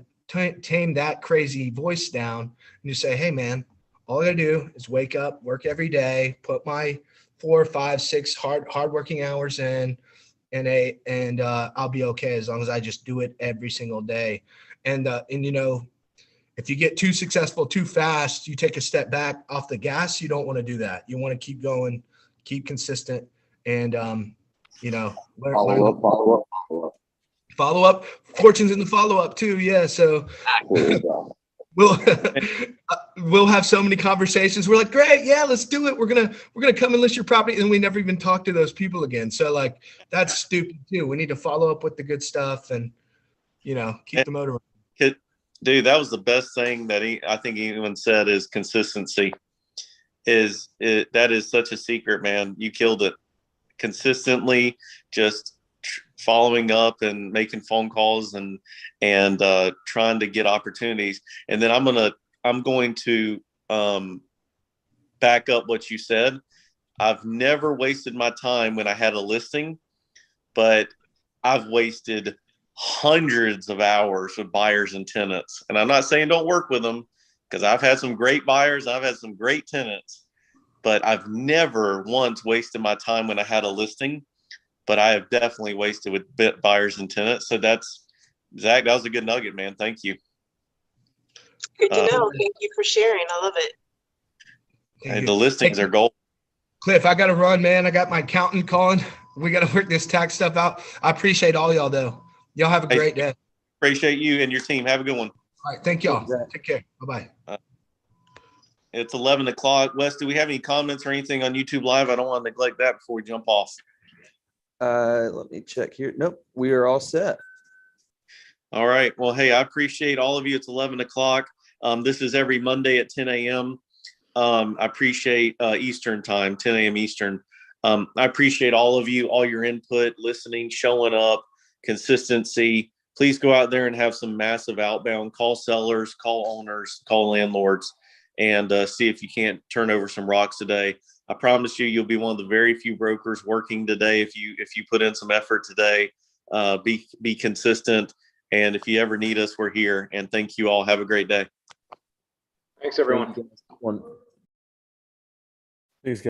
tame that crazy voice down and you say, hey man, all I gotta do is wake up, work every day, put my 4, 5, 6 hardworking hours in, and I'll be okay as long as I just do it every single day. And you know, if you get too successful too fast, you take a step back off the gas. You don't want to do that. You want to keep going, keep consistent, and you know, follow up. Fortune's in the follow up too. Yeah. So we'll have so many conversations. We're like, great, yeah, let's do it. We're gonna come and list your property, and we never even talk to those people again. So like, that's stupid too. We need to follow up with the good stuff, and you know, keep the motor. Dude, that was the best thing that I think anyone said is consistency. That is such a secret, man. You killed it. Consistently, just following up and making phone calls and trying to get opportunities. And then I'm going to back up what you said. I've never wasted my time when I had a listing, but I've wasted hundreds of hours with buyers and tenants. And I'm not saying don't work with them, because I've had some great buyers, I've had some great tenants, but I've never once wasted my time when I had a listing. But I have definitely wasted with buyers and tenants. So that's, Zach, that was a good nugget, man. Thank you. Good to know. Thank you for sharing. I love it. Hey, the listings are gold. Cliff, I got to run, man. I got my accountant calling. We got to work this tax stuff out. I appreciate all y'all, though. Y'all have a great day. Appreciate you and your team. Have a good one. All right. Thank y'all. Take care. Bye-bye. It's 11 o'clock. Wes, do we have any comments or anything on YouTube Live? I don't want to neglect that before we jump off. Let me check here. Nope, we are all set. All right. Well, hey, I appreciate all of you. It's 11 o'clock. This is every Monday at 10 a.m. I appreciate Eastern time, 10 a.m. Eastern. I appreciate all of you, all your input, listening, showing up, consistency. Please go out there and have some massive outbound. Call sellers, call owners, call landlords, and see if you can't turn over some rocks today. I promise you, you'll be one of the very few brokers working today if you put in some effort today. Be consistent, and if you ever need us, we're here. And thank you all. Have a great day. Thanks, everyone. Thanks, guys.